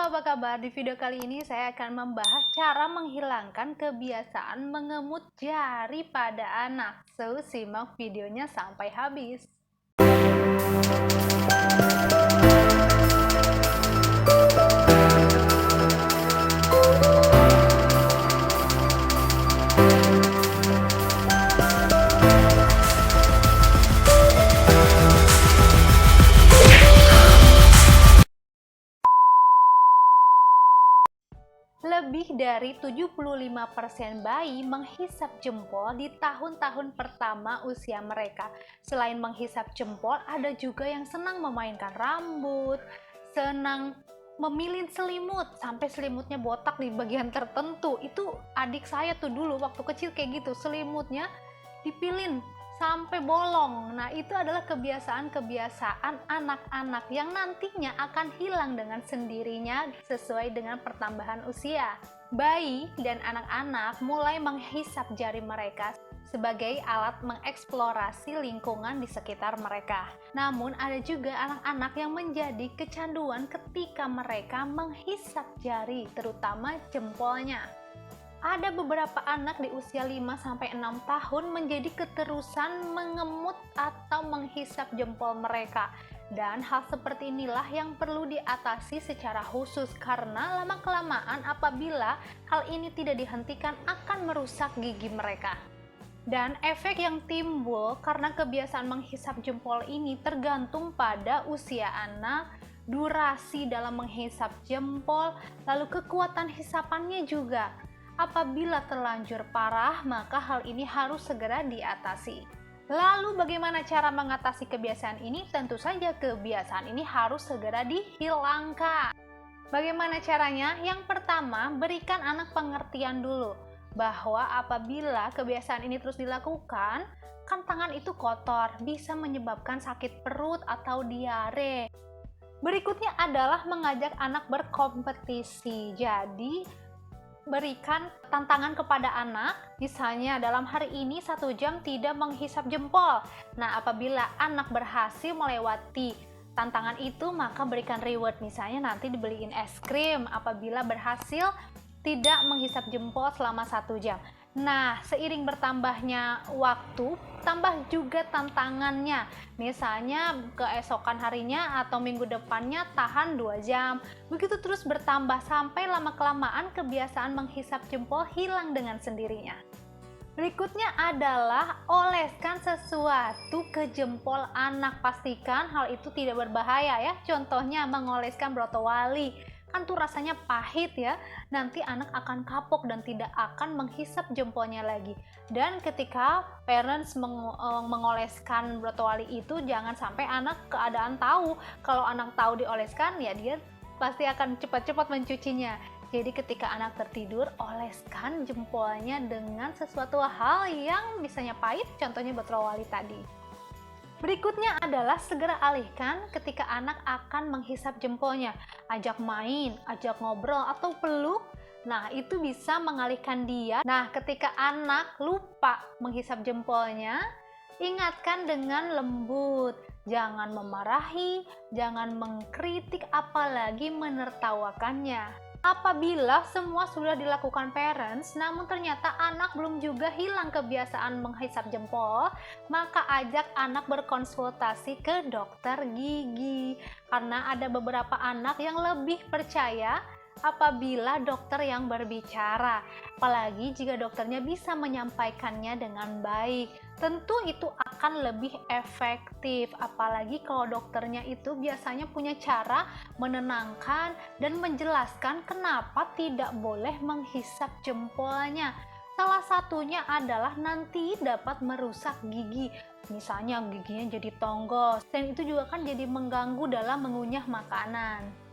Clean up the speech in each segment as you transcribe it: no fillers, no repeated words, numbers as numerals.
apa kabar? Di video kali ini saya akan membahas cara menghilangkan kebiasaan mengemut jari pada anak. So, simak videonya sampai habis. Lebih dari 75% bayi menghisap jempol di tahun-tahun pertama usia mereka. Selain menghisap jempol, ada juga yang senang memainkan rambut, senang memilih selimut, sampai selimutnya botak di bagian tertentu. Itu adik saya tuh dulu waktu kecil kayak gitu, selimutnya dipilin sampai bolong. Nah, itu adalah kebiasaan-kebiasaan anak-anak yang nantinya akan hilang dengan sendirinya sesuai dengan pertambahan usia. Bayi dan anak-anak mulai menghisap jari mereka sebagai alat mengeksplorasi lingkungan di sekitar mereka. Namun, ada juga anak-anak yang menjadi kecanduan ketika mereka menghisap jari, terutama jempolnya. Ada beberapa anak di usia 5-6 tahun menjadi keterusan mengemut atau menghisap jempol mereka. Dan hal seperti inilah yang perlu diatasi secara khusus karena lama-kelamaan apabila hal ini tidak dihentikan akan merusak gigi mereka. Dan efek yang timbul karena kebiasaan menghisap jempol ini tergantung pada usia anak, durasi dalam menghisap jempol, lalu kekuatan hisapannya juga. Apabila terlanjur parah, maka hal ini harus segera diatasi. Lalu bagaimana cara mengatasi kebiasaan ini? Tentu saja kebiasaan ini harus segera dihilangkan. Bagaimana caranya? Yang pertama, berikan anak pengertian dulu bahwa apabila kebiasaan ini terus dilakukan, kan tangan itu kotor, bisa menyebabkan sakit perut atau diare. Berikutnya adalah mengajak anak berkompetisi. Jadi, berikan tantangan kepada anak, misalnya dalam hari ini 1 jam tidak menghisap jempol. Nah, apabila anak berhasil melewati tantangan itu, maka berikan reward, misalnya nanti dibeliin es krim apabila berhasil tidak menghisap jempol selama 1 jam. Nah, seiring bertambahnya waktu, tambah juga tantangannya. Misalnya keesokan harinya atau minggu depannya tahan 2 jam. Begitu terus bertambah sampai lama-kelamaan kebiasaan menghisap jempol hilang dengan sendirinya. Berikutnya adalah oleskan sesuatu ke jempol anak. Pastikan hal itu tidak berbahaya ya. Contohnya mengoleskan brotowali. Kan tuh rasanya pahit ya, nanti anak akan kapok dan tidak akan menghisap jempolnya lagi. Dan ketika parents mengoleskan brotowali itu, jangan sampai anak keadaan tahu. Kalau anak tahu dioleskan, ya dia pasti akan cepat-cepat mencucinya. Jadi ketika anak tertidur, oleskan jempolnya dengan sesuatu hal yang misalnya pahit, contohnya brotowali tadi. Berikutnya adalah segera alihkan ketika anak akan menghisap jempolnya. Ajak main, ajak ngobrol, atau peluk. Nah, itu bisa mengalihkan dia. Nah, ketika anak lupa menghisap jempolnya, ingatkan dengan lembut. Jangan memarahi, jangan mengkritik, apalagi menertawakannya. Apabila semua sudah dilakukan parents, namun ternyata anak belum juga hilang kebiasaan menghisap jempol, maka ajak anak berkonsultasi ke dokter gigi. Karena ada beberapa anak yang lebih percaya apabila dokter yang berbicara, apalagi jika dokternya bisa menyampaikannya dengan baik. Tentu itu akan lebih efektif, apalagi kalau dokternya itu biasanya punya cara menenangkan dan menjelaskan kenapa tidak boleh menghisap jempolnya. Salah satunya adalah nanti dapat merusak gigi, misalnya giginya jadi tonggos, dan itu juga kan jadi mengganggu dalam mengunyah makanan.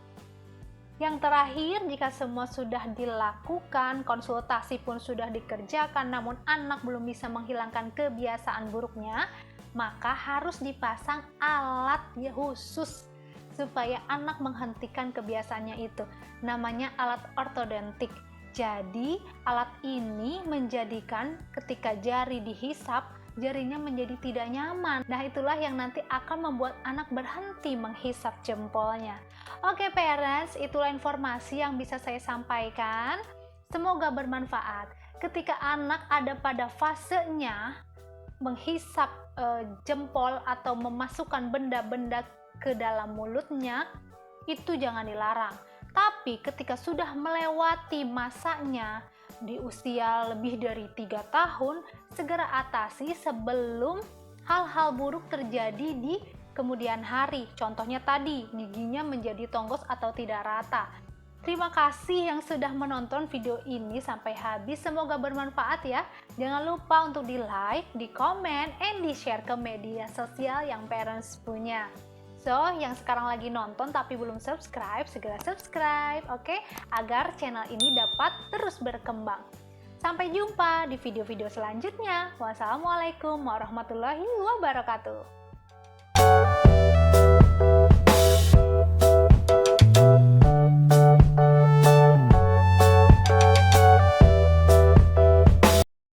Yang terakhir, jika semua sudah dilakukan, konsultasi pun sudah dikerjakan, namun anak belum bisa menghilangkan kebiasaan buruknya, maka harus dipasang alat khusus supaya anak menghentikan kebiasaannya itu. Namanya alat ortodontik. Jadi, alat ini menjadikan ketika jari dihisap, jarinya menjadi tidak nyaman. Nah, itulah yang nanti akan membuat anak berhenti menghisap jempolnya. Oke parents, itulah informasi yang bisa saya sampaikan. Semoga bermanfaat. Ketika anak ada pada fasenya menghisap jempol atau memasukkan benda-benda ke dalam mulutnya, itu jangan dilarang. Tapi ketika sudah melewati masanya di usia lebih dari 3 tahun, segera atasi sebelum hal-hal buruk terjadi di kemudian hari. Contohnya tadi, giginya menjadi tonggos atau tidak rata. Terima kasih yang sudah menonton video ini sampai habis. Semoga bermanfaat ya. Jangan lupa untuk di like, di komen, and di share ke media sosial yang parents punya. So, yang sekarang lagi nonton tapi belum subscribe, segera subscribe, oke? Agar channel ini dapat terus berkembang. Sampai jumpa di video-video selanjutnya. Wassalamualaikum warahmatullahi wabarakatuh.